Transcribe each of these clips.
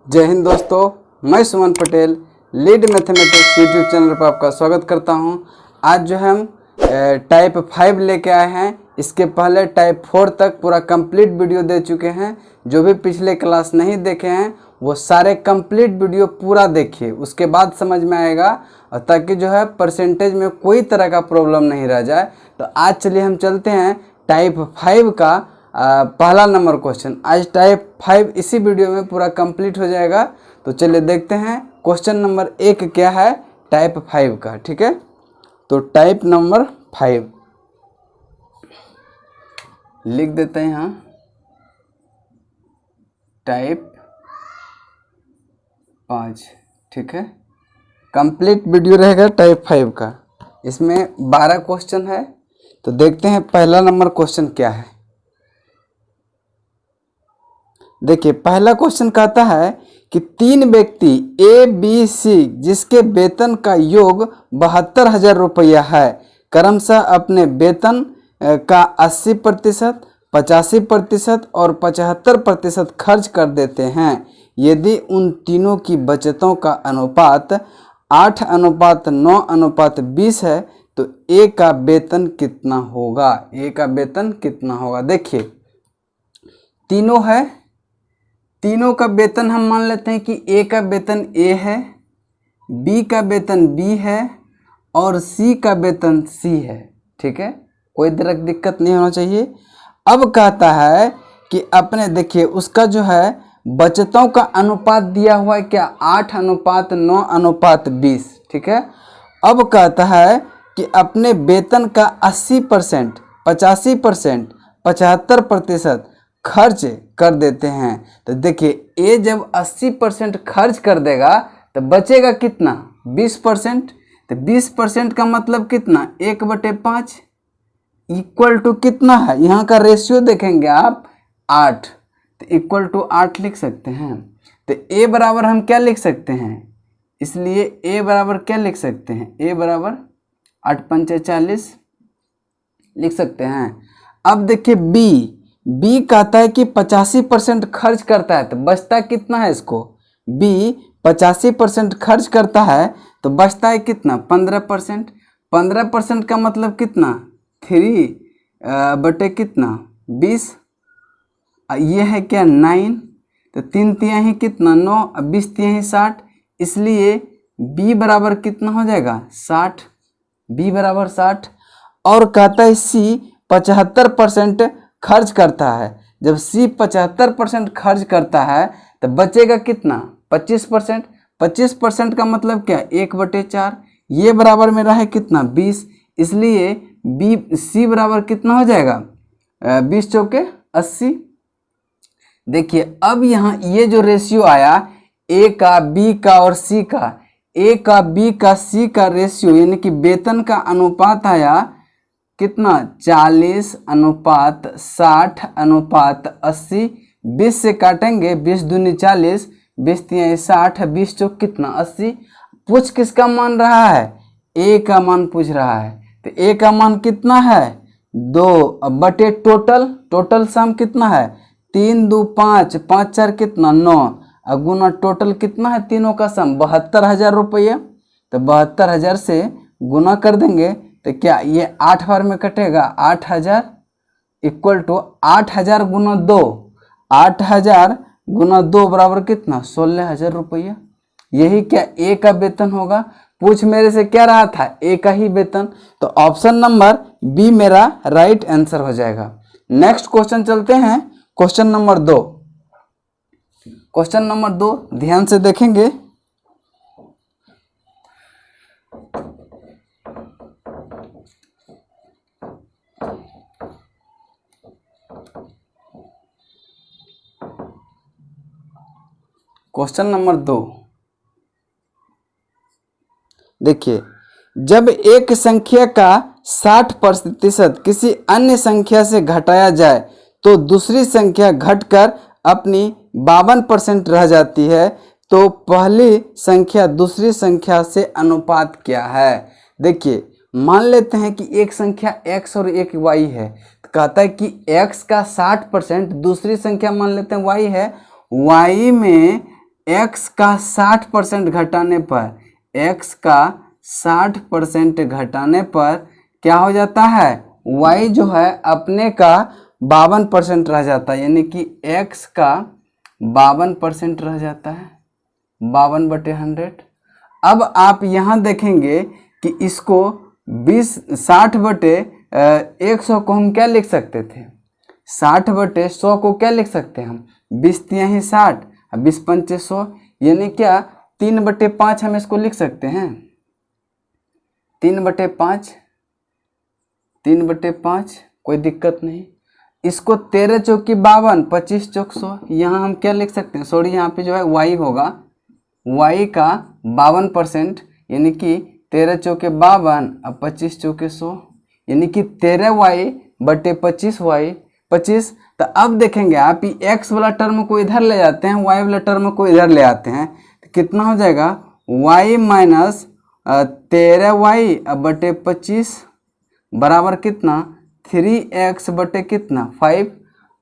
जय हिंद दोस्तों, मैं Suman Patel lead mathematics YouTube channel पर आपका स्वागत करता हूं। आज जो हम टाइप 5 लेके आए हैं। इसके पहले टाइप 4 तक पूरा कंप्लीट वीडियो दे चुके हैं। जो भी पिछले क्लास नहीं देखे हैं वो सारे कंप्लीट वीडियो पूरा देखिए, उसके बाद समझ में आएगा, और ताकि जो है परसेंटेज में कोई तरह का प्रॉब्लम नहीं रह जाए। तो आज चलिए हम चलते हैं टाइप 5 का पहला नंबर क्वेश्चन। आज टाइप 5 इसी वीडियो में पूरा कंप्लीट हो जाएगा। तो चलिए देखते हैं क्वेश्चन नंबर 1 क्या है टाइप 5 का। ठीक है, तो टाइप नंबर 5 लिख देते हैं यहाँ, टाइप 5। ठीक है, कंप्लीट वीडियो रहेगा टाइप 5 का। इसमें 12 क्वेश्चन है। तो देखते हैं पहला नंबर क्वेश्चन क्या है। देखिए, पहला क्वेश्चन कहता है कि 3 व्यक्ति ए बी सी जिसके वेतन का योग 72,000 रुपया है, क्रमशः अपने वेतन का 80%, 85% और 75% खर्च कर देते हैं। यदि उन तीनों की बचतों का अनुपात 8:9:20 है तो ए का वेतन कितना होगा। ए का वेतन कितना होगा। देखिए, तीनों है, तीनों का वेतन हम मान लेते हैं कि ए का वेतन ए है, बी का वेतन बी है और सी का वेतन सी है। ठीक है, कोई तरह की दिक्कत नहीं होना चाहिए। अब कहता है कि अपने, देखिए उसका जो है बचतों का अनुपात दिया हुआ है क्या, 8:9:20। ठीक है, अब कहता है कि अपने वेतन का 80%, 85%, 75% खर्च कर देते हैं। तो देखिए, ए जब 80% खर्च कर देगा तो बचेगा कितना, 20%। तो 20% का मतलब कितना, 1/5 इक्वल टू कितना है, यहाँ का रेशियो देखेंगे आप 8, तो इक्वल टू 8 लिख सकते हैं। तो ए बराबर हम क्या लिख सकते हैं, इसलिए ए बराबर क्या लिख सकते हैं, ए बराबर 8×5 = 40 लिख सकते हैं। अब देखिए बी कहता है कि 85% खर्च करता है, तो बचता कितना है इसको, बी 85% खर्च करता है तो बचता है कितना, 15%। 15% का मतलब कितना, 3 कितना 20, ये है क्या 9, तो 3 तिहाई कितना 9, 20 तिहाई 60, इसलिए बी बराबर कितना हो जाएगा 60, बी बराबर 60। और कहता है सी 75% खर्च करता है। जब सी 75% खर्च करता है तो बचेगा कितना, 25%। 25% का मतलब क्या, 1/4, ये बराबर मेरा है कितना 20, इसलिए बी सी बराबर कितना हो जाएगा 20 चौके 80। देखिए, अब यहाँ ये जो रेशियो आया ए का बी का और सी का, ए का बी का सी का रेशियो यानी कि वेतन का अनुपात आया कितना, 40:60:80। 20 से काटेंगे, 20 दूनी 40, 20 तिहाई 60, 20 चौक कितना 80। पूछ किसका मान रहा है, ए का मान पूछ रहा है। तो ए का मान कितना है 2 बटे टोटल सम कितना है 3 2 5, 5 4 कितना 9, और गुना टोटल कितना है तीनों का सम 72,000 रुपया। तो 72,000 से गुना कर देंगे तो क्या ये 8 बार में कटेगा, 8,000 इक्वल टू 8,000 गुना 2, 8,000 गुना 2 बराबर कितना 16,000 रुपया। यही क्या ए का वेतन होगा। पूछ मेरे से क्या रहा था, ए का ही वेतन। तो ऑप्शन नंबर बी मेरा राइट आंसर हो जाएगा। नेक्स्ट क्वेश्चन चलते हैं, क्वेश्चन नंबर 2। क्वेश्चन नंबर 2 ध्यान से देखेंगे। क्वेश्चन नंबर 2, देखिए, जब एक संख्या का 60% किसी अन्य संख्या से घटाया जाए तो दूसरी संख्या घटकर अपनी 52% रह जाती है, तो पहली संख्या दूसरी संख्या से अनुपात क्या है। देखिए, मान लेते हैं कि एक संख्या x और एक y है। तो कहता है कि x का 60%, दूसरी संख्या मान लेते हैं y है, y में x का 60% घटाने पर, x का 60% घटाने पर क्या हो जाता है, y जो है अपने का 52% रह जाता है, यानी कि x का 52% रह जाता है, 52/100। अब आप यहाँ देखेंगे कि इसको 60/100 को हम क्या लिख सकते थे, 60/100 को क्या लिख सकते हैं हम, 20 × 60, 20×5 100, यानी क्या 3/5 हम इसको लिख सकते हैं, 3/5, 3/5, कोई दिक्कत नहीं। इसको 13 चौकी 52, 25 चौक 100, यहाँ हम क्या लिख सकते हैं, सॉरी यहाँ पे जो है y होगा, y का 52%, यानी कि 13 चौके 52 और 25 चौके 100, यानी कि 13y/25y 25। तो अब देखेंगे आप ही x वाला टर्म को इधर ले जाते हैं, y वाला टर्म को इधर ले आते हैं, तो कितना हो जाएगा, y माइनस 13y/25 बराबर कितना, 3x कितना 5।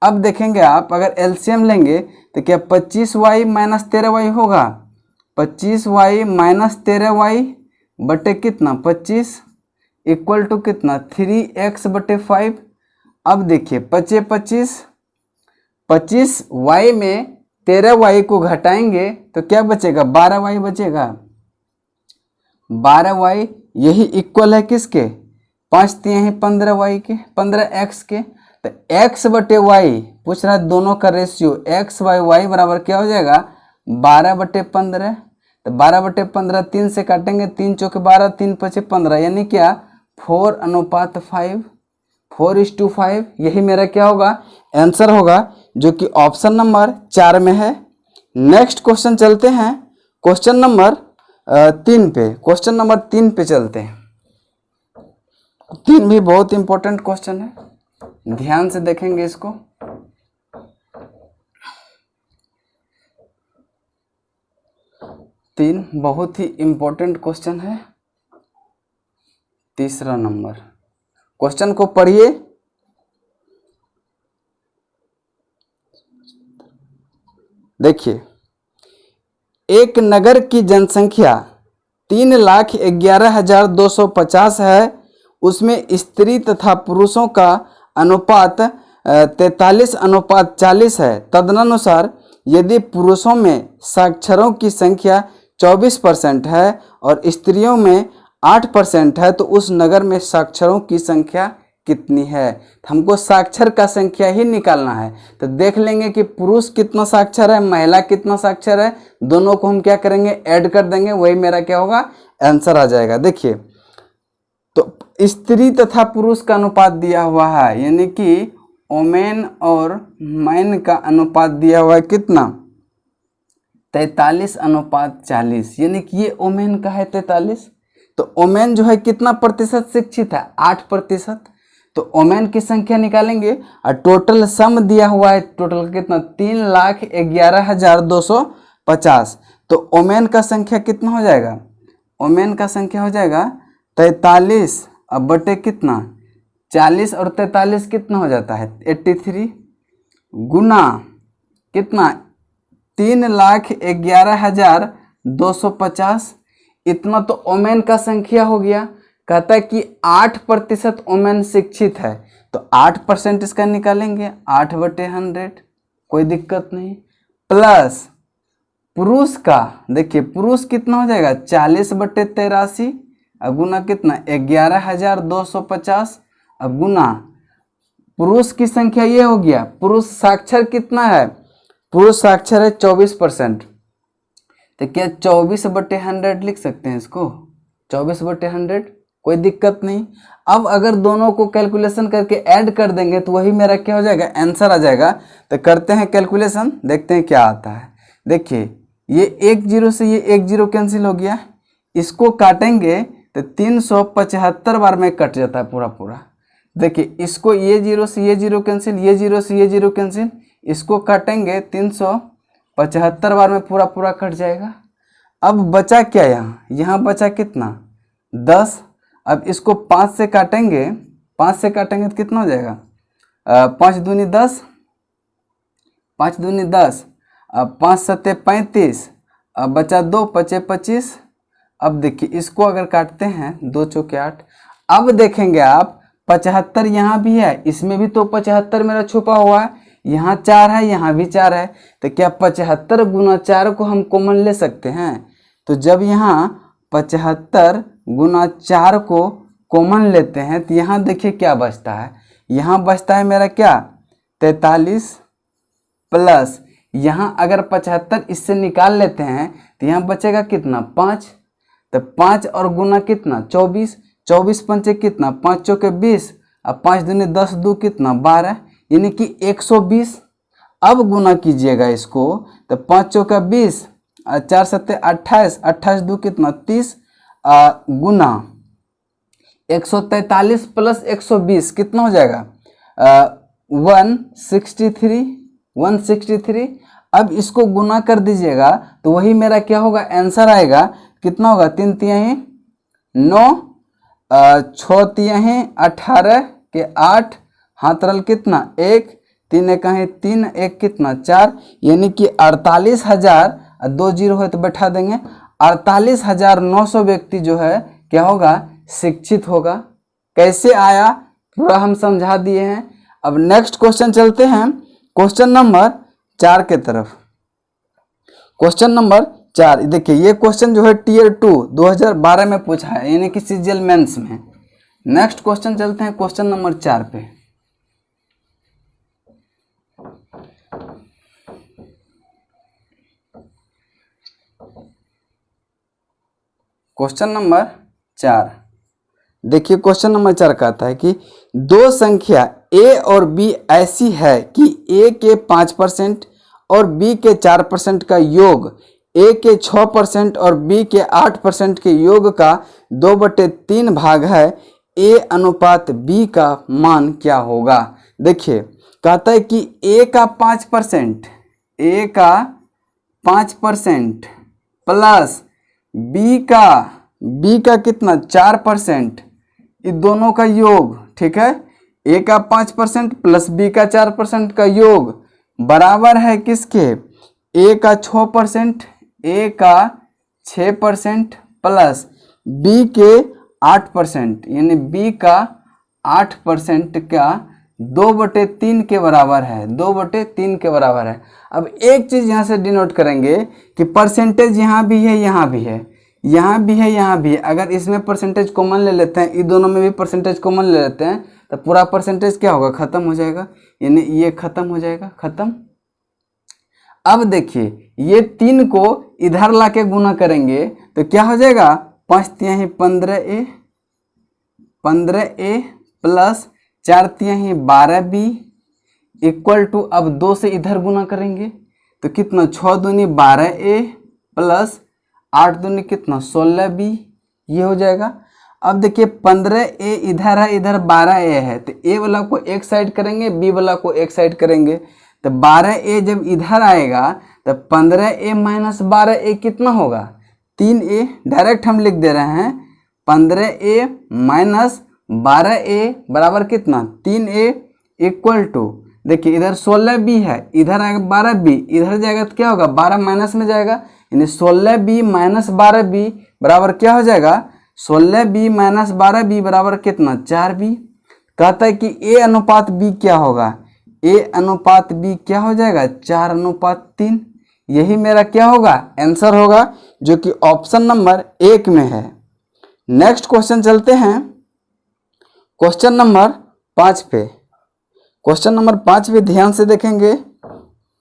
अब देखेंगे आप अगर एलसीएम लेंगे तो क्या 25y माइनस 13y होगा, 25y माइनस 13y कितना 25 इक्वल टू कितना 3x/5। अब देखिए 25 25y में 13y को घटाएंगे तो क्या बचेगा, 12y बचेगा, 12y, यही इक्वल है किसके, 5×3 15y के, 15x के। तो x/y पूछ रहा है दोनों का रेशियो, x/y बराबर क्या हो जाएगा, 12/15। तो 12/15 3 से काटेंगे, 3 चौके 12, 3 5 15, यानी क्या 4:5, 4:5, यही मेरा क्या होगा, आंसर होगा, जो कि ऑप्शन नंबर 4 में है। नेक्स्ट क्वेश्चन चलते हैं, क्वेश्चन नंबर 3 पे, क्वेश्चन नंबर 3 पे चलते हैं। 3 भी बहुत इंपॉर्टेंट क्वेश्चन है, ध्यान से देखेंगे इसको। तीन बहुत ही इंपॉर्टेंट क्वेश्चन है। तीसरा नंबर क्वेश्चन को पढ़िए। देखिए, एक नगर की जनसंख्या 3,11,250 है, उसमें स्त्री तथा पुरुषों का अनुपात 43:40 है। तदनुसार यदि पुरुषों में साक्षरों की संख्या 24% है और स्त्रियों में 8% है तो उस नगर में साक्षरों की संख्या कितनी है। हमको साक्षर का संख्या ही निकालना है, तो देख लेंगे कि पुरुष कितना साक्षर है, महिला कितना साक्षर है, दोनों को हम क्या करेंगे, ऐड कर देंगे, वही मेरा क्या होगा, आंसर आ जाएगा। देखिए, तो स्त्री तथा पुरुष का अनुपात दिया हुआ है, यानी कि ओमेन और मैन का अनुपात दिया हुआ है कितना, 43:40, यानी कि ये ओमेन का है 43। तो ओमेन जो है कितना प्रतिशत शिक्षित है, 8%। तो ओमेन की संख्या निकालेंगे और टोटल सम दिया हुआ है, टोटल कितना 3,11,250। तो ओमेन का संख्या कितना हो जाएगा, ओमेन का संख्या हो जाएगा 43 अब बटे कितना 40, और 43 कितना हो जाता है 83, गुना कितना 3,11,250। इतना तो ओमेन का संख्या हो गया। कहता है कि 8% ओमेन शिक्षित है, तो 8% इसका निकालेंगे, 8/100, कोई दिक्कत नहीं। प्लस पुरुष का, देखिए पुरुष कितना हो जाएगा 40/83, गुना कितना 11,250, गुना पुरुष की संख्या ये हो गया। पुरुष साक्षर कितना है, पुरुष साक्षर है 24%, तो क्या 24/100 लिख सकते हैं इसको, 24/100, कोई दिक्कत नहीं। अब अगर दोनों को कैलकुलेशन करके ऐड कर देंगे तो वही मेरा क्या हो जाएगा, आंसर आ जाएगा। तो करते हैं कैलकुलेशन, देखते हैं क्या आता है। देखिए, ये 1 0 से ये 1 0 कैंसिल हो गया, इसको काटेंगे तो 375 बार में कट जाता है पूरा पूरा। देखिए, इसको ये 0 से ये 0 कैंसिल, ये 0 से ये 0 कैंसिल, इसको काटेंगे 375 बार में पूरा पूरा कट जाएगा। अब बचा क्या, यहाँ बचा कितना 10। अब इसको 5 से काटेंगे, 5 से काटेंगे तो कितना हो जाएगा 5 दूनी 10, 5 दूनी 10, अब 5 सत्ते 35, अब बचा 2 पचे 25। अब देखिए इसको अगर काटते हैं 2 चौके 8। अब देखेंगे आप 75 यहाँ भी है, इसमें भी तो 75 मेरा छुपा हुआ है, यहाँ 4 है, यहाँ भी 4 है। तो क्या 75 गुना 4 को हम कॉमन ले सकते हैं? तो जब यहाँ 75 गुना 4 को कॉमन लेते हैं तो यहाँ देखिए क्या बचता है, यहाँ बचता है मेरा क्या 43 प्लस यहाँ अगर 75 इससे निकाल लेते हैं तो यहाँ बचेगा कितना 5। तो 5 और गुना कितना 24, 24 पंचे कितना 5 चौके 20, अब 5 दूनी 10, 2 कितना 12, यानी कि 120। अब गुना कीजिएगा इसको तो 5 चौका 20, 4 सत्ते 28, 28 दो कितना 30, गुना 143 प्लस 120 कितना हो जाएगा 163। अब इसको गुना कर दीजिएगा तो वही मेरा क्या होगा आंसर आएगा, कितना होगा 3 तिहाई 9, 6 तिहाई 18 के 8, हाथ रल कितना 1, 3 कहीं 3, 1 कितना 4, यानी कि 48,000, 2 जीरो है तो बैठा देंगे, 48,900 व्यक्ति जो है क्या होगा शिक्षित होगा। कैसे आया पूरा हम समझा दिए हैं। अब नेक्स्ट क्वेश्चन चलते हैं क्वेश्चन नंबर 4 के तरफ। क्वेश्चन नंबर 4 देखिए, ये क्वेश्चन जो है टीयर 2 2012 में पूछा है, यानी कि सीजीएल मेंस में। नेक्स्ट क्वेश्चन चलते हैं क्वेश्चन नंबर 4 पे। क्वेश्चन नंबर 4 देखिए, क्वेश्चन नंबर 4 कहता है कि दो संख्या a और b ऐसी है कि a के 5% और b के 4% का योग a के 6% और b के 8% के योग का 2/3 भाग है, a अनुपात b का मान क्या होगा। देखिए कहता है कि a का 5%, a का 5% प्लस b का कितना 4%, इन दोनों का योग, ठीक है, a का 5% प्लस b का 4% का योग बराबर है किसके a का 6%, a का 6% प्लस b के 8%, यानी b का 8% का 2/3 के बराबर है, 2/3 के बराबर है। अब एक चीज यहाँ से डिनोट करेंगे कि परसेंटेज यहाँ भी है, यहाँ भी है, यहाँ भी है, यहाँ भी है। अगर इसमें परसेंटेज कॉमन ले लेते हैं, इन दोनों में भी परसेंटेज कॉमन ले लेते हैं, तो पूरा परसेंटेज क्या होगा खत्म हो जाएगा, यानी ये खत्म हो जाएगा, खत्म। अब देखिए ये 3 को इधर लाके गुना करेंगे तो क्या हो जाएगा 5 तिहाई 15a, 15a प्लस 4 तिहाई 12b इक्वल टू, अब 2 से इधर गुना करेंगे तो कितना 6 दूनी 12a प्लस 8 दूनी कितना 16b, ये हो जाएगा। अब देखिए 15a इधर है, इधर 12a है, तो a वाला को एक साइड करेंगे, b वाला को एक साइड करेंगे, तो 12a जब इधर आएगा तो 15a माइनस 12a कितना होगा 3a। डायरेक्ट हम लिख दे रहे हैं 15a माइनस 12a बराबर कितना 3a इक्वल टू, देखिए इधर 16b है, इधर आएगा 12b, इधर जाएगा तो क्या होगा 12 माइनस में जाएगा, यानी 16b माइनस 12b बराबर क्या हो जाएगा 16b माइनस 12b बराबर कितना 4b। कहता है कि a अनुपात b क्या होगा, a अनुपात b क्या हो जाएगा 4:3। यही मेरा क्या होगा आंसर होगा, जो कि ऑप्शन नंबर 1 में है। नेक्स्ट क्वेश्चन चलते हैं क्वेश्चन नंबर 5 पे। क्वेश्चन नंबर 5 पे ध्यान से देखेंगे,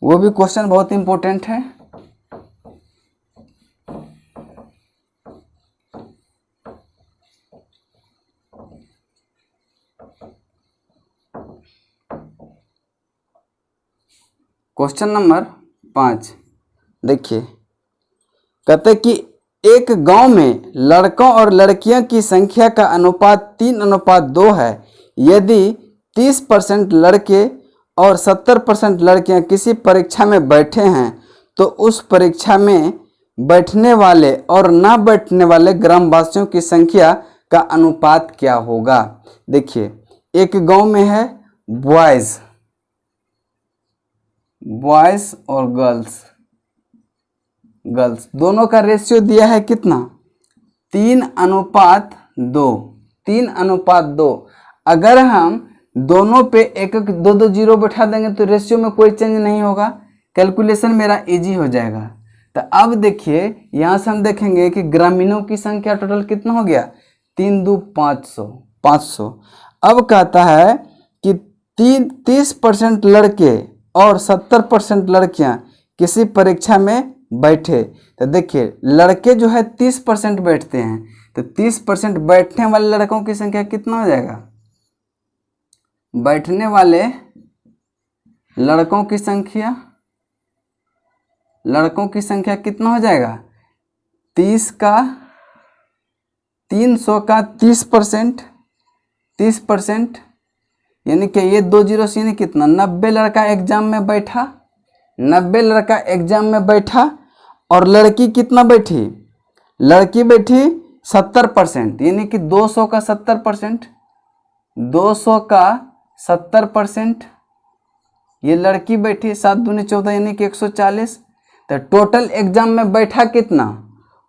वो भी क्वेश्चन बहुत इंपॉर्टेंट है। क्वेश्चन नंबर 5 देखिए, कहते कि एक गांव में लड़कों और लड़कियों की संख्या का अनुपात 3:2 है। यदि 30% लड़के और 70% लड़कियां किसी परीक्षा में बैठे हैं तो उस परीक्षा में बैठने वाले और ना बैठने वाले ग्रामवासियों की संख्या का अनुपात क्या होगा। देखिए एक गांव में है बॉयज़ और गर्ल्स, गर्ल्स। दोनों का रेशियो दिया है कितना? 3:2। 3:2। अगर हम दोनों पे एक एक दो दो जीरो बैठा देंगे तो रेशियो में कोई चेंज नहीं होगा, कैलकुलेशन मेरा इजी हो जाएगा। तो अब देखिए यहाँ से हम देखेंगे कि ग्रामीणों की संख्या टोटल कितना हो गया? 3 2 500। 500। अब कहता है कि 30% लड़के और 70% लड़कियां किसी परीक्षा में बैठे। तो देखिए लड़के जो है 30% बैठते हैं, तो 30% बैठने वाले लड़कों की संख्या कितना हो जाएगा? बैठने वाले लड़कों की संख्या कितना हो जाएगा? 300 का 30%। 30% यानी कि ये 2 जीरो से यानी कितना? 90 लड़का एग्जाम में बैठा। 90 लड़का एग्जाम में बैठा और लड़की कितना बैठी? लड़की बैठी 70%, यानी कि 200 का 70%। 200 का 70% ये लड़की बैठी। 7 दूनी 14 यानी कि 140। तो टोटल एग्जाम में बैठा कितना?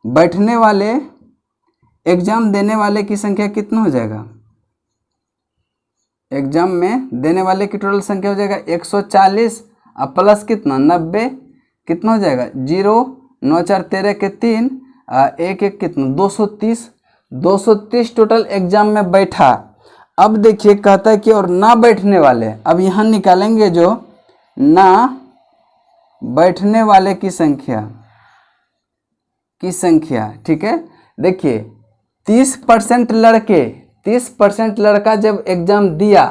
बैठने वाले एग्जाम देने वाले की संख्या कितना हो जाएगा? एग्जाम में देने वाले की टोटल संख्या हो जाएगा 140 और प्लस कितना? 90 कितना हो जाएगा? 0 9 4 13 के 3 1 1 कितना? 230। 230 टोटल एग्जाम में बैठा। अब देखिए कहता है कि और ना बैठने वाले, अब यहाँ निकालेंगे जो ना बैठने वाले की संख्या ठीक है। देखिए 30% लड़के 30% लड़का जब एग्जाम दिया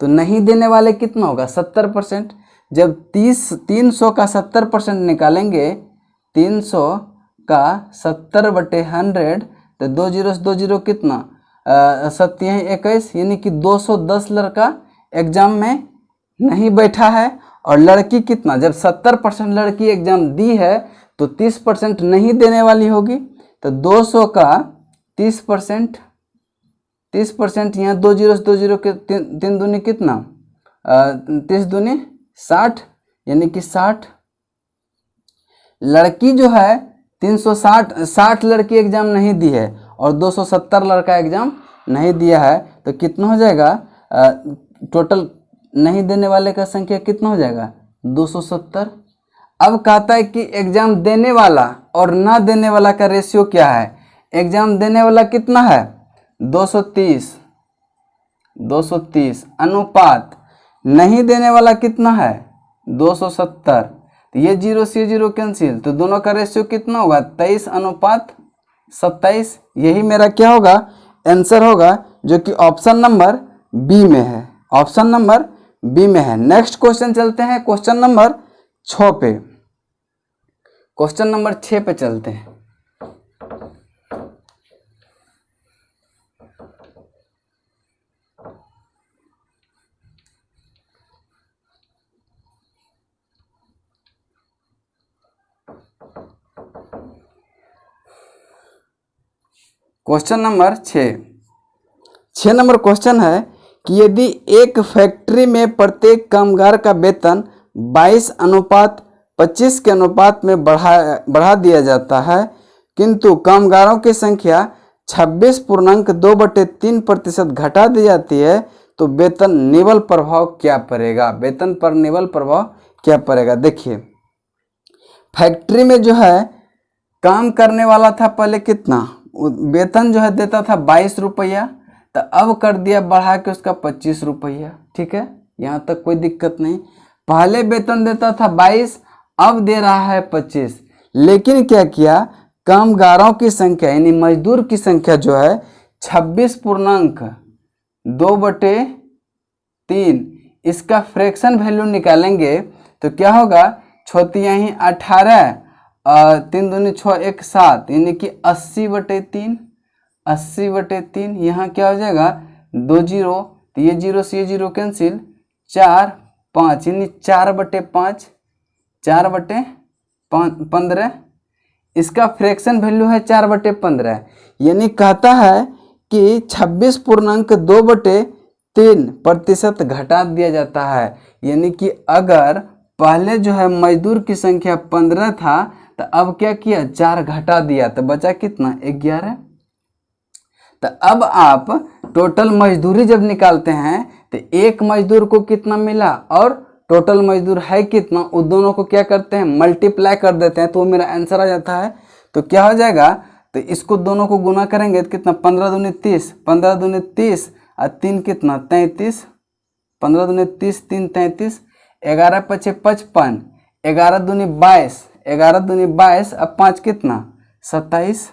तो नहीं देने वाले कितना होगा? 70%। जब 300 का 70% निकालेंगे, 300 का 70/100 तो 2 जीरो से 2 जीरो कितना? 7 21 यानी कि 210 लड़का एग्जाम में नहीं बैठा है। और लड़की कितना? जब 70% लड़की एग्जाम दी है तो 30% नहीं देने वाली होगी। तो 200 का 30%। 30% यहाँ 2 जीरो से 2 जीरो के 3 दूनी कितना? 30 दूनी 60 यानी कि 60। लड़की जो है 360 लड़की एग्जाम नहीं दी है और 270 लड़का एग्जाम नहीं दिया है, तो कितना हो जाएगा? टोटल नहीं देने वाले का संख्या कितना हो जाएगा? 270। अब कहता है कि एग्जाम देने वाला और ना देने वाला का रेशियो क्या है? एग्जाम देने वाला कितना है? 230 अनुपात नहीं देने वाला कितना है? 270। तो ये 0 से 0 कैंसिल, तो दोनों का रेशियो कितना होगा? 23:27। यही मेरा क्या होगा? आंसर होगा, जो कि ऑप्शन नंबर बी में है। ऑप्शन नंबर बी में है। नेक्स्ट क्वेश्चन चलते हैं क्वेश्चन नंबर 6 पे। क्वेश्चन नंबर 6 पे चलते हैं। क्वेश्चन नंबर 6 नंबर क्वेश्चन है कि यदि एक फैक्ट्री में प्रत्येक कामगार का वेतन 22:25 के अनुपात में बढ़ा दिया जाता है, किंतु कामगारों की संख्या 26.2/3% घटा दी जाती है, तो वेतन निवल प्रभाव क्या पड़ेगा? वेतन पर निवल प्रभाव क्या पड़ेगा? देखिए फैक्ट्री में जो है काम करने वाला था पहले कितना? वेतन जो है देता था 22 रुपया, तो अब कर दिया बढ़ा के उसका 25 रुपया। ठीक है, यहाँ तक कोई दिक्कत नहीं। पहले वेतन देता था 22, अब दे रहा है 25। लेकिन क्या किया? कामगारों की संख्या यानी मजदूर की संख्या जो है 26.2/3, इसका फ्रैक्शन वैल्यू निकालेंगे तो क्या होगा? छोटी यहीं 18 3 दूनी 6 1 7 यानी कि 80/3। 80/3 यहाँ क्या हो जाएगा? 2 जीरो, तो ये 0 से ये 0 कैंसिल, 4 5 यानी 4/5। 4/15 इसका फ्रैक्शन वैल्यू है 4/15। यानी कहता है कि 26.2/3% घटा दिया जाता है। यानी कि अगर पहले जो है मजदूर की संख्या 15 था तो अब क्या किया, 4 घटा दिया तो बचा कितना, 11। तो अब आप टोटल मजदूरी जब निकालते हैं तो एक मजदूर को कितना मिला और टोटल मजदूर है कितना, उन दोनों को क्या करते हैं, मल्टीप्लाई कर देते हैं, तो वो मेरा आंसर आ जाता है। तो क्या हो जाएगा, तो इसको दोनों को गुना करेंगे तो कितना, 15 दूनी 30, 15 दूनी 30 और 3 कितना 33, 15 दूनी 30, 3 33, 11 पचे 55, 11 दूनी 22, 11 दूनी 22 और 5 कितना 27।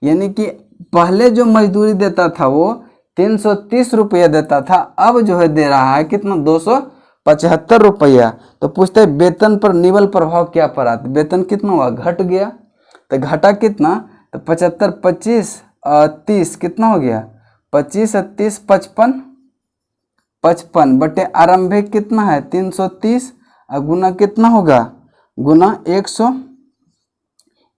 यानी कि पहले जो मजदूरी देता था वो 330 रुपया देता था, अब जो है दे रहा है कितना, 275 रुपया। तो पूछते हैं वेतन पर निवल प्रभाव क्या पड़ा, तो वेतन कितना हुआ, घट गया। तो घटा कितना, तो 75 25 और 30 कितना हो गया, 25 और 30 55, 55 बटे आरंभिक कितना है 330 और गुना कितना होगा, गुना 100,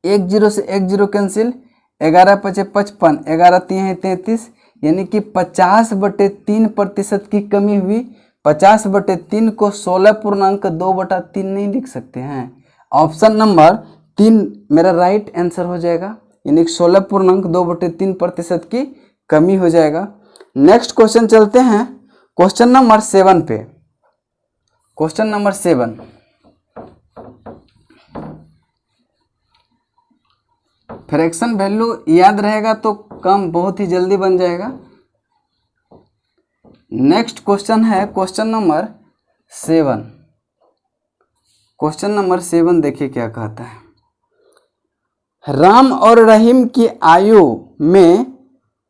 1 0 से 1 0 कैंसिल, 11 पचे 55, 11 3 33, यानी कि 50/3% की कमी हुई। 50/3 को 16.2/3 नहीं लिख सकते हैं। ऑप्शन नंबर 3 मेरा राइट आंसर हो जाएगा, यानी 16.2/3% की कमी हो जाएगा। नेक्स्ट क्वेश्चन चलते हैं क्वेश्चन नंबर 7 पे। क्वेश्चन नंबर 7, फ्रैक्शन वैल्यू याद रहेगा तो काम बहुत ही जल्दी बन जाएगा। नेक्स्ट क्वेश्चन है क्वेश्चन नंबर 7। क्वेश्चन नंबर 7 देखिए क्या कहता है, राम और रहीम की आयु में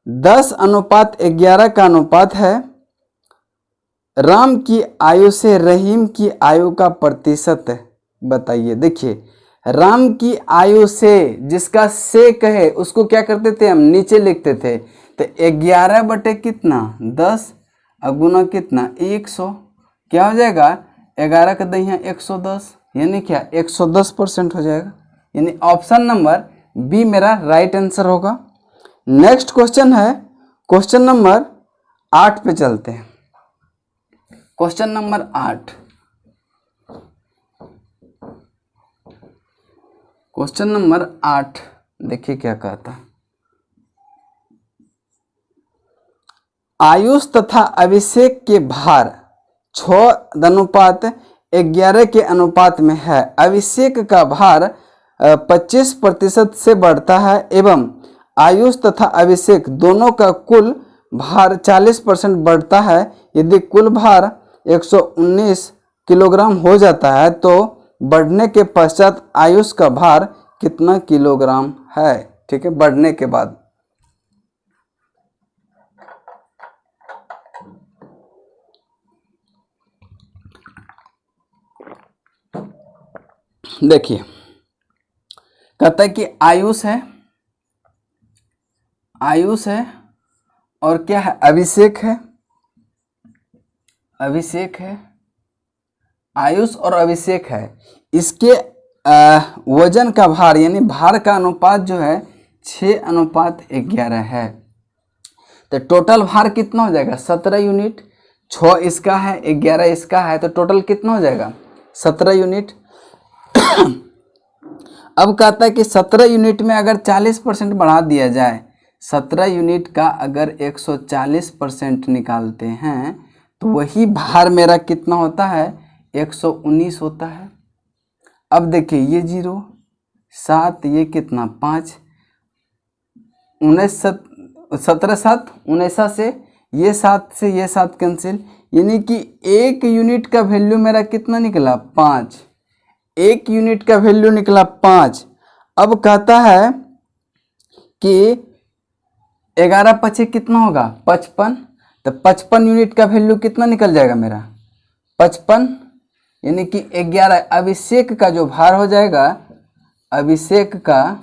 10:11 का अनुपात है। राम की आयु से रहीम की आयु का प्रतिशत बताइए। देखिए राम की आयु से, जिसका से कहे उसको क्या करते थे हम, नीचे लिखते थे। तो 11 बटे कितना 10 और गुना कितना 100, क्या हो जाएगा, 11 का दहिया 110, यानी क्या 110% हो जाएगा। यानी ऑप्शन नंबर बी मेरा राइट आंसर होगा। नेक्स्ट क्वेश्चन है क्वेश्चन नंबर 8 पे चलते हैं। क्वेश्चन नंबर 8, क्वेश्चन नंबर 8 देखिए क्या कहता है, आयुष तथा अभिषेक के भार 6:11 के अनुपात में है। अभिषेक का भार 25% से बढ़ता है एवं आयुष तथा अभिषेक दोनों का कुल भार 40% बढ़ता है। यदि कुल भार 119 किलोग्राम हो जाता है तो बढ़ने के पश्चात आयुष का भार कितना किलोग्राम है। ठीक है, बढ़ने के बाद देखिए कहता है कि आयुष है, आयुष है और क्या है, अभिषेक है, अभिषेक है, आयुष और अभिषेक है। इसके वजन का भार यानी भार का अनुपात जो है 6:11 है। तो टोटल भार कितना हो जाएगा 17 यूनिट। 6 इसका है 11 इसका है, तो टोटल कितना हो जाएगा 17 यूनिट। अब कहता है कि 17 यूनिट में अगर 40% बढ़ा दिया जाए, 17 यूनिट का अगर 140% निकालते हैं तो वही भार मेरा कितना होता है 119 होता है। अब देखिए ये 0 7 ये कितना 5 19 17 7 19 से ये 7 कैंसिल, यानी कि 1 यूनिट का वैल्यू मेरा कितना निकला 5। 1 यूनिट का वैल्यू निकला 5। अब कहता है कि 11 पचे कितना होगा 55, तो 55 यूनिट का वैल्यू कितना निकल जाएगा मेरा 55, यानी कि 11। अभिषेक का जो भार हो जाएगा, अभिषेक का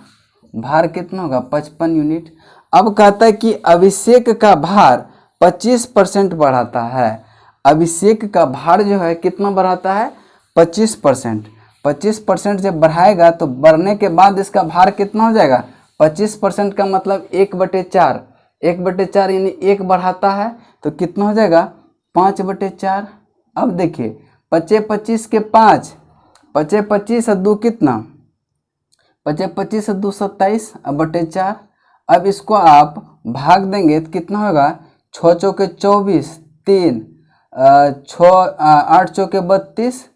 भार कितना होगा 55 यूनिट। अब कहता है कि अभिषेक का भार 25% बढ़ाता है। अभिषेक का भार जो है कितना बढ़ाता है 25%। 25% जब बढ़ाएगा तो बढ़ने के बाद इसका भार कितना हो जाएगा 25% का मतलब 1/4। 1/4 यानी 1 बढ़ाता है तो कितना हो जाएगा 5/4। अब देखिए 25 के 5, 25 और 2 कितना बचे 25 से 227 अब बटे 4। अब इसको आप भाग देंगे तो कितना होगा, 6 चौके 24, 3 8 चौके 32,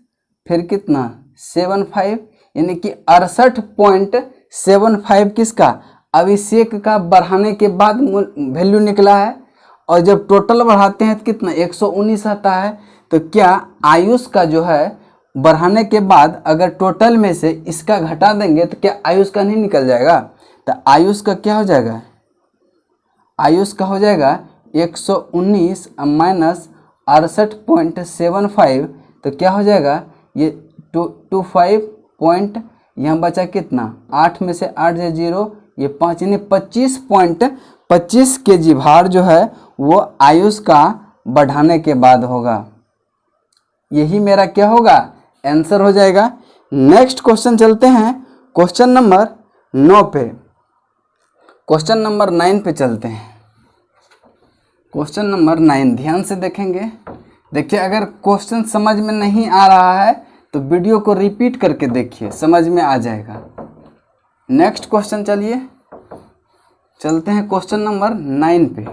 फिर कितना 75, यानी कि 68.75 किसका, अभिषेक का बढ़ाने के बाद वैल्यू निकला है। और जब टोटल बढ़ाते हैं तो कितना 119 आता है। तो क्या आयुष का जो है बढ़ाने के बाद अगर टोटल में से इसका घटा देंगे तो क्या आयुष का नहीं निकल जाएगा। तो आयुष का क्या हो जाएगा, आयुष का हो जाएगा 119 माइनस 68.75, तो क्या हो जाएगा ये 25 पॉइंट, यहाँ बचा कितना 8 में से 8 से 0, ये 5 यानी 25.25 kg भार जो है वो आयुष का बढ़ाने के बाद होगा। यही मेरा क्या होगा, आंसर हो जाएगा। नेक्स्ट क्वेश्चन चलते हैं क्वेश्चन नंबर 9 पे। क्वेश्चन नंबर 9 पे चलते हैं। क्वेश्चन नंबर 9 ध्यान से देखेंगे। देखिए अगर क्वेश्चन समझ में नहीं आ रहा है तो वीडियो को रिपीट करके देखिए, समझ में आ जाएगा। नेक्स्ट क्वेश्चन चलिए चलते हैं क्वेश्चन नंबर 9 पे।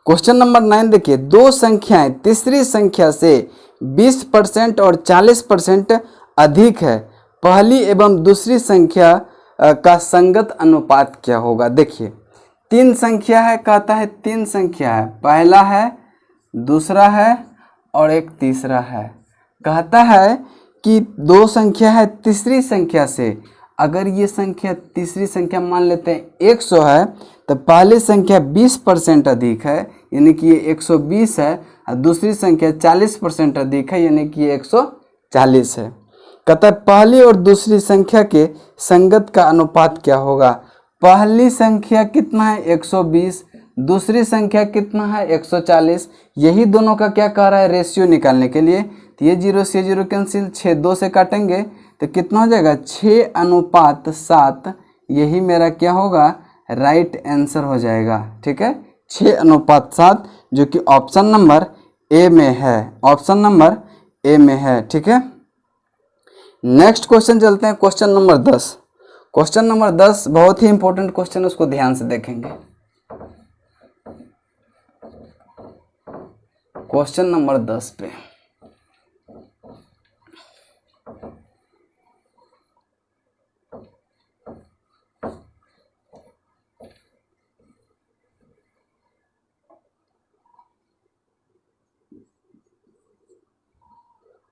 क्वेश्चन नंबर 9 देखिए, दो संख्याएं तीसरी संख्या से 20% और 40% अधिक है, पहली एवं दूसरी संख्या का संगत अनुपात क्या होगा। देखिए 3 संख्या है, कहता है 3 संख्या है, पहला है, दूसरा है और एक तीसरा है। कहता है कि दो संख्या है तीसरी संख्या से, अगर ये संख्या तीसरी संख्या मान लेते हैं 100 है तो पहली संख्या 20% अधिक है यानी कि ये 120 है, और दूसरी संख्या 40% अधिक है यानी कि ये 140 है। कहता है पहली और दूसरी संख्या के संगत का अनुपात क्या होगा। पहली संख्या कितना है 120, दूसरी संख्या कितना है 140, यही दोनों का क्या कह रहा है रेशियो निकालने के लिए। तो ये 0 से 0 कैंसिल, 6 2 से काटेंगे तो कितना हो जाएगा 6:7, यही मेरा क्या होगा राइट आंसर हो जाएगा। ठीक है 6:7 जो कि ऑप्शन नंबर ए में है, ऑप्शन नंबर ए में है। ठीक है नेक्स्ट क्वेश्चन चलते हैं क्वेश्चन नंबर 10। क्वेश्चन नंबर 10 बहुत ही इंपॉर्टेंट क्वेश्चन है, उसको ध्यान से देखेंगे। क्वेश्चन नंबर 10 पे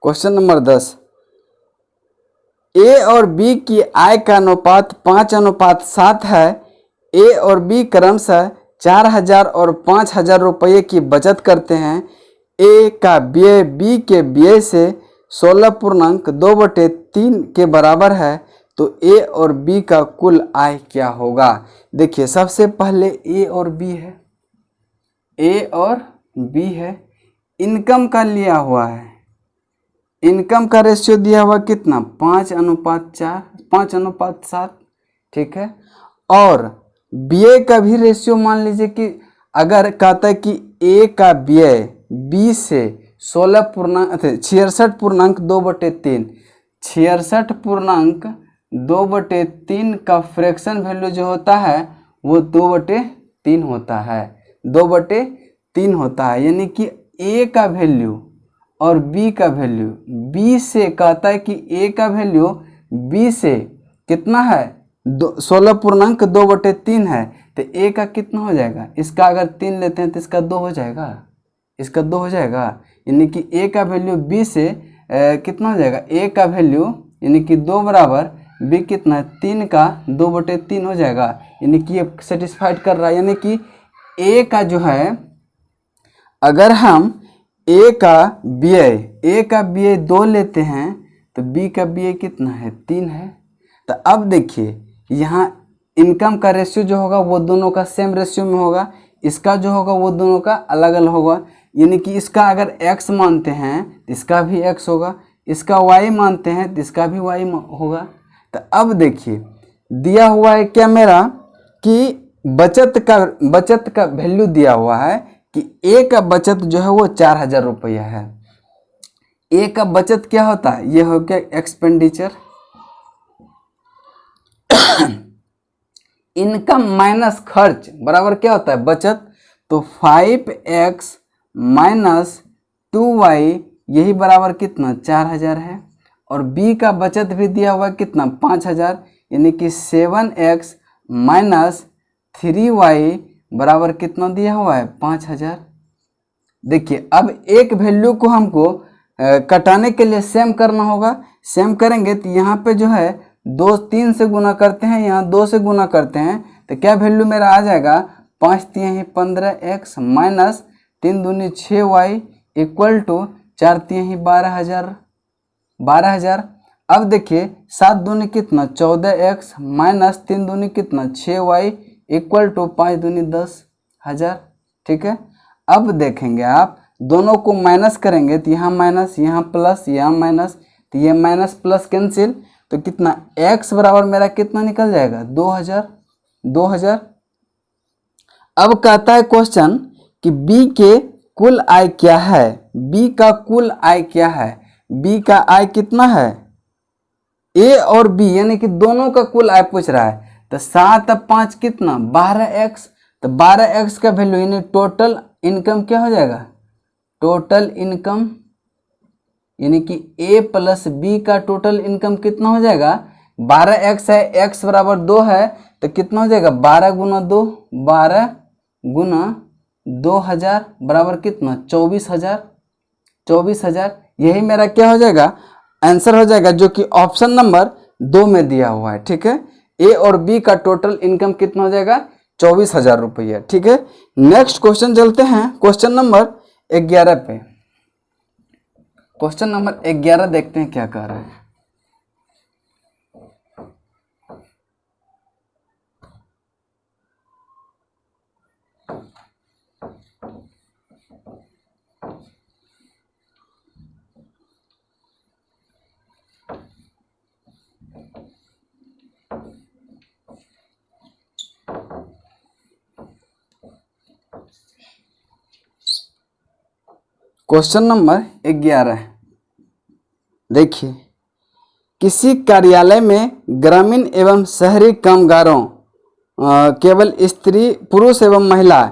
क्वेश्चन नंबर 10, ए और बी की आय का अनुपात 5:7 है। ए और बी क्रमशः 4,000 और 5,000 रुपये की बचत करते हैं। ए का व्यय बी के व्यय से 16.2/3 के बराबर है, तो ए और बी का कुल आय क्या होगा। देखिए सबसे पहले ए और बी है, ए और बी है, इनकम का लिया हुआ है, इनकम का रेशियो दिया हुआ कितना 5:4, 5:7। ठीक है और व्यय का भी रेशियो मान लीजिए कि अगर कहता है कि ए का व्यय बी से 66.2/3, 66.2/3 का फ्रैक्शन वैल्यू जो होता है वो 2/3 होता है, 2/3 होता है। यानी कि ए का वैल्यू और बी का वैल्यू, बी से कहता है कि ए का वैल्यू बी से कितना है 16.2/3 है, तो ए का कितना हो जाएगा, इसका अगर 3 लेते हैं तो इसका 2 हो जाएगा, इसका 2 हो जाएगा। यानी कि ए का वैल्यू बी से कितना हो जाएगा, ए का वैल्यू यानी कि 2 बराबर बी कितना है 3 का 2/3 हो जाएगा। यानी कि ये सेटिस्फाइड कर रहा है। यानी कि ए का जो है अगर हम ए का व्यय 2 लेते हैं तो बी का व्यय कितना है 3 है। तो अब देखिए यहाँ इनकम का रेशियो जो होगा वो दोनों का सेम रेशियो में होगा, इसका जो होगा वो दोनों का अलग अलग होगा। यानी कि इसका अगर x मानते हैं तो इसका भी x होगा, इसका y मानते हैं तो इसका भी y होगा। तो अब देखिए दिया हुआ है क्या मेरा कि बचत का वैल्यू दिया हुआ है कि ए का बचत जो है वो 4000 रुपया है। ए का बचत क्या होता है, ये हो गया एक्सपेंडिचर। इनकम माइनस खर्च बराबर क्या होता है, बचत। तो 5x माइनस 2y यही बराबर कितना 4000 है। और b का बचत भी दिया हुआ है कितना 5000, यानी कि 7x माइनस 3y बराबर कितना दिया हुआ है 5000। देखिए अब एक वैल्यू को हमको कटाने के लिए सेम करना होगा। सेम करेंगे तो यहाँ पे जो है 2 3 से गुना करते हैं, यहाँ 2 से गुना करते हैं तो क्या वैल्यू मेरा आ जाएगा 5 3 15x माइनस 3 दूनी 6y इक्वल टू 4 3 12,000। अब देखिए 7 दूनी कितना 14x माइनस 3 दूनी कितना 6y इक्वल टू 5 दूनी 10,000। ठीक है, अब देखेंगे आप दोनों को माइनस करेंगे तो यहाँ माइनस यहाँ प्लस यहाँ माइनस, तो ये माइनस प्लस कैंसिल, तो कितना x बराबर मेरा कितना निकल जाएगा 2000। अब कहता है क्वेश्चन कि b के कुल आय क्या है, b का कुल आय क्या है। b का आय कितना है, a और b यानी कि दोनों का कुल आय पूछ रहा है। तो 7 और 5 कितना 12x, तो 12x का वैल्यू यानी टोटल इनकम क्या हो जाएगा, टोटल इनकम यानी कि a प्लस b का टोटल इनकम कितना हो जाएगा 12x है, x बराबर 2 है तो कितना हो जाएगा 12 गुना 2 12 गुना 2000 बराबर कितना 24,000। यही मेरा क्या हो जाएगा आंसर हो जाएगा, जो कि ऑप्शन नंबर 2 में दिया हुआ है। ठीक है, ए और बी का टोटल इनकम कितना हो जाएगा 24,000 रुपया। ठीक है, नेक्स्ट क्वेश्चन चलते हैं क्वेश्चन नंबर 11 पे। क्वेश्चन नंबर 11 देखते हैं क्या कह रहा है। क्वेश्चन नंबर 11 देखिए, किसी कार्यालय में ग्रामीण एवं शहरी कामगारों केवल स्त्री पुरुष एवं महिला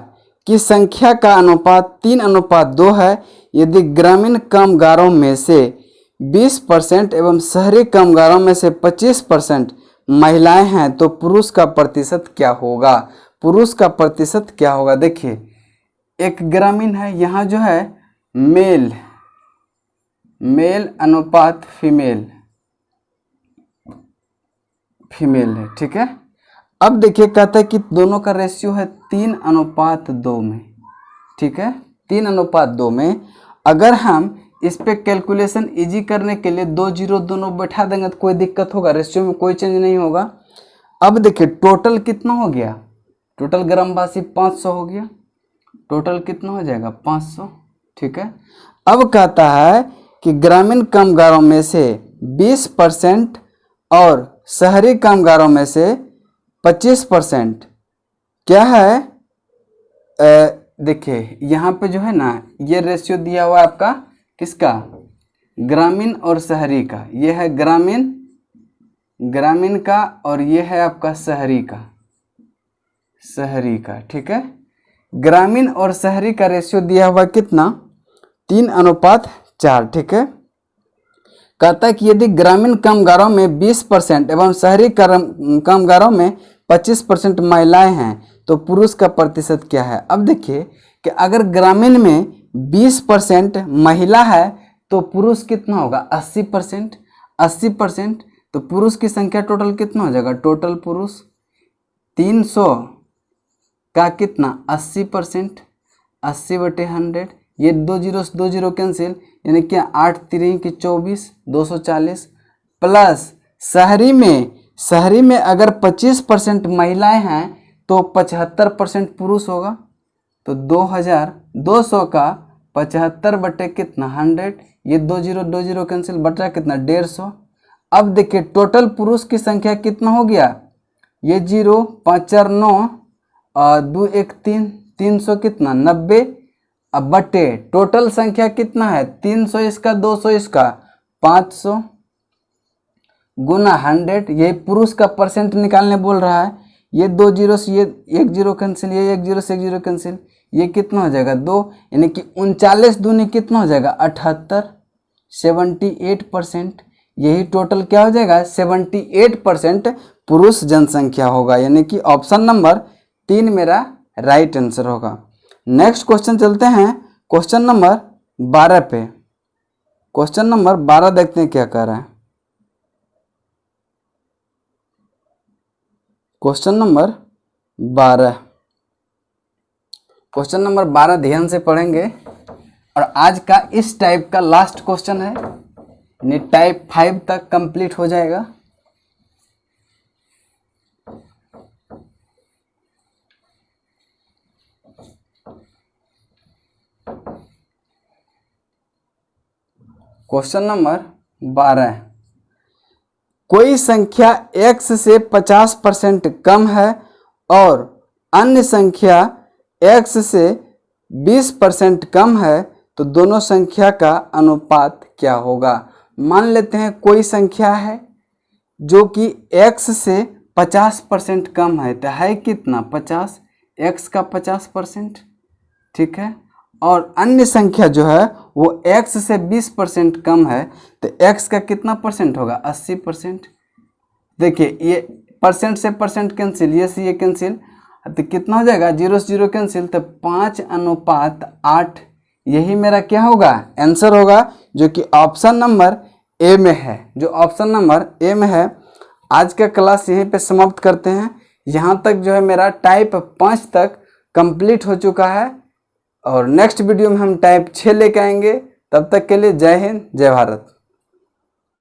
की संख्या का अनुपात 3:2 है। यदि ग्रामीण कामगारों में से 20% एवं शहरी कामगारों में से 25% महिलाएं हैं तो पुरुष का प्रतिशत क्या होगा, पुरुष का प्रतिशत क्या होगा। देखिए एक ग्रामीण है, यहाँ जो है मेल अनुपात फीमेल है। ठीक है, अब देखिए कहता है कि दोनों का रेशियो है 3:2 में। ठीक है, 3:2 में अगर हम इस पे कैलकुलेशन इजी करने के लिए 2 0 दोनों बैठा देंगे तो कोई दिक्कत होगा, रेशियो में कोई चेंज नहीं होगा। अब देखिए टोटल कितना हो गया, टोटल ग्रामवासी 500 हो गया, टोटल कितना हो जाएगा 500। ठीक है, अब कहता है कि ग्रामीण कामगारों में से 20% और शहरी कामगारों में से 25% क्या है। देखिए यहाँ पे जो है ना ये रेशियो दिया हुआ है आपका किसका, ग्रामीण और शहरी का। ये है ग्रामीण का और ये है आपका शहरी का। ठीक है, ग्रामीण और शहरी का रेशियो दिया हुआ कितना 3:4। ठीक है, कहता है कि यदि ग्रामीण कामगारों में 20% एवं शहरी कामगारों में 25% महिलाएं हैं तो पुरुष का प्रतिशत क्या है। अब देखिए कि अगर ग्रामीण में 20% महिला है तो पुरुष कितना होगा 80%। तो पुरुष की संख्या टोटल कितना हो जाएगा, टोटल पुरुष 300 का कितना 80%, 80/100। ये 2 0 से 2 0 कैंसिल, यानी कि 8 3 की 24 240 प्लस शहरी में अगर 25% महिलाएं हैं तो 75% पुरुष होगा। तो 2,200 का 75 बटे कितना 100, ये 2 0 कैंसिल बटा कितना 150। अब देखिए टोटल पुरुष की संख्या कितना हो गया ये 0, 5 4 9 और 2 1 3, 300 कितना 90। अब बटे टोटल संख्या कितना है 300 इसका 200 इसका 500 गुना 100। ये पुरुष का परसेंट निकालने बोल रहा है। ये 2 जीरो से ये 1 जीरो कैंसिल, ये 1 जीरो से 1 जीरो कैंसिल, ये कितना हो जाएगा 2, यानी कि 39 दूनी कितना हो जाएगा 78, 78%। यही टोटल क्या हो जाएगा 78% पुरुष जनसंख्या होगा, यानी कि ऑप्शन नंबर 3 मेरा राइट आंसर होगा। नेक्स्ट क्वेश्चन चलते हैं क्वेश्चन नंबर 12 पे। क्वेश्चन नंबर 12 देखते हैं क्या कह रहा है। क्वेश्चन नंबर 12, क्वेश्चन नंबर 12 ध्यान से पढ़ेंगे और आज का इस टाइप का लास्ट क्वेश्चन है, यानी टाइप 5 तक कंप्लीट हो जाएगा। क्वेश्चन नंबर 12, कोई संख्या x से 50% कम है और अन्य संख्या x से 20% कम है, तो दोनों संख्या का अनुपात क्या होगा। मान लेते हैं कोई संख्या है जो कि x से 50% कम है, तो है कितना 50, x का 50%, ठीक है। और अन्य संख्या जो है वो x से 20% कम है, तो x का कितना परसेंट होगा 80%। देखिए ये परसेंट से परसेंट कैंसिल, ये से ये कैंसिल, तो कितना हो जाएगा 0 से 0 कैंसिल, तो 5:8। यही मेरा क्या होगा आंसर होगा, जो कि ऑप्शन नंबर ए में है, जो ऑप्शन नंबर ए में है। आज का क्लास यहीं पे समाप्त करते हैं। यहाँ तक जो है मेरा टाइप 5 तक कंप्लीट हो चुका है और नेक्स्ट वीडियो में हम टाइप 6 लेके आएंगे। तब तक के लिए जय हिंद, जय भारत।